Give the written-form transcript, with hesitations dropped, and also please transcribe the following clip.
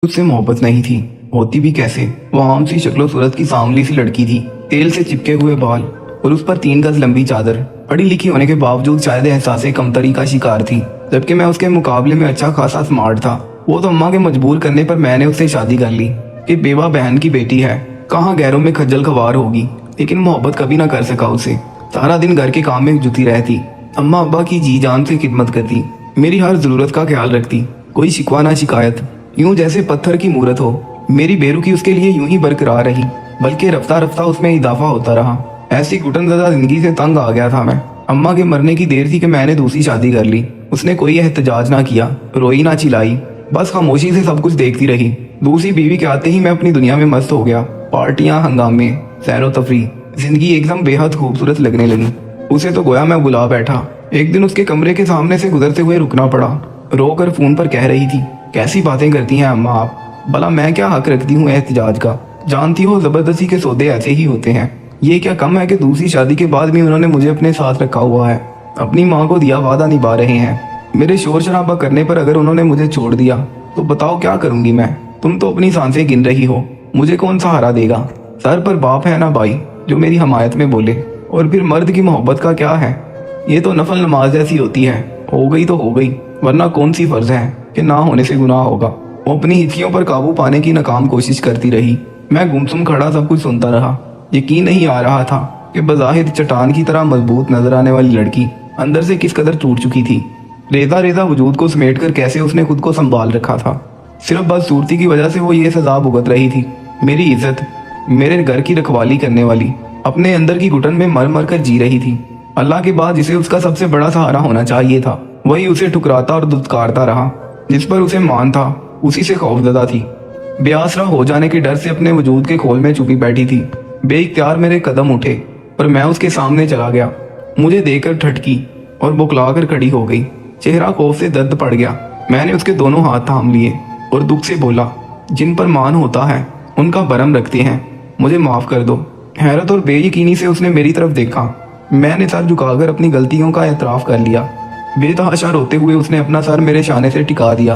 उससे मोहब्बत नहीं थी, होती भी कैसे। वो आम सी शक्लो सूरत की सांवली सी लड़की थी, तेल से चिपके हुए बाल और उस पर 3 गज लंबी चादर। पढ़ी लिखी होने के बावजूद शायद एहसासे कमतरी का शिकार थी, जबकि मैं उसके मुकाबले में अच्छा खासा स्मार्ट था। वो तो अम्मा के मजबूर करने पर मैंने उससे शादी कर ली कि बेवा बहन की बेटी है, कहाँ गैरों में खज्जल खवार होगी। लेकिन मोहब्बत कभी ना कर सका उसे। सारा दिन घर के काम में जुटी रहती, अम्मा अब्बा की जी जान से खिदमत करती, मेरी हर जरूरत का ख्याल रखती, कोई शिकवा ना शिकायत। यूं जैसे पत्थर की मूरत हो। मेरी बेरुखी उसके लिए यूं ही बरकरार रही, बल्कि रफ्ता रफ्ता उसमें इजाफा होता रहा। ऐसी घुटनज़दा जिंदगी से तंग आ गया था मैं। अम्मा के मरने की देर थी कि मैंने दूसरी शादी कर ली। उसने कोई एहतजाज ना किया, रोई ना चिल्लाई, बस खामोशी से सब कुछ देखती रही। दूसरी बीवी के आते ही मैं अपनी दुनिया में मस्त हो गया। पार्टियां, हंगामे, सैरो तफरी, जिंदगी एकदम बेहद खूबसूरत लगने लगी। उसे तो गोया मैं बुला बैठा। एक दिन उसके कमरे के सामने से गुजरते हुए रुकना पड़ा। रोकर फोन पर कह रही थी, कैसी बातें करती हैं अम्मा आप, भला मैं क्या हक रखती हूँ एहतजाज का। जानती हो जबरदस्ती के सौदे ऐसे ही होते हैं। ये क्या कम है कि दूसरी शादी के बाद भी उन्होंने मुझे अपने साथ रखा हुआ है। अपनी माँ को दिया वादा निभा रहे हैं। मेरे शोर शराबा करने पर अगर उन्होंने मुझे छोड़ दिया तो बताओ क्या करूंगी मैं। तुम तो अपनी सांसें गिन रही हो, मुझे कौन सहारा देगा। सर पर बाप है ना भाई जो मेरी हमायत में बोले। और फिर मर्द की मोहब्बत का क्या है, ये तो नफल नमाज जैसी होती है। हो गई तो हो गई, वरना कौन सी फर्ज है कि ना होने से गुनाह होगा। वो अपनी हिस्सियों पर काबू पाने की नाकाम कोशिश करती रही। मैं गुमसुम खड़ा सब कुछ सुनता रहा। यकीन नहीं आ रहा था कि बज़ाहिर चट्टान की तरह मजबूत नजर आने वाली लड़की अंदर से किस कदर टूट चुकी थी। रेजा रेजा वजूद को समेट कर कैसे उसने खुद को संभाल रखा था। सिर्फ बदसूरती की वजह से वो ये सजा भुगत रही थी। मेरी इज्जत, मेरे घर की रखवाली करने वाली, अपने अंदर की घुटन में मर मर कर जी रही थी। अल्लाह के बाद जिसे उसका सबसे बड़ा सहारा होना चाहिए था, वही उसे ठुकराता और दुत्कारता रहा। जिस पर उसे मान था, उसी से खौफजदा थी। बेआसरा हो जाने के डर से अपने वजूद के खोल में छुपी बैठी थी। बेइख्तियार मेरे कदम उठे पर मैं उसके सामने चला गया। मुझे देखकर ठटकी और बुकला कर खड़ी हो गई। चेहरा खौफ से दर्द पड़ गया। मैंने उसके दोनों हाथ थाम लिए और दुख से बोला, जिन पर मान होता है उनका भरम रखते हैं, मुझे माफ कर दो। हैरत और बेयकीनी से उसने मेरी तरफ देखा। मैंने सर झुकाकर अपनी गलतियों का एतराफ़ कर लिया। बेतहाशा रोते हुए उसने अपना सर मेरे शाने से टिका दिया।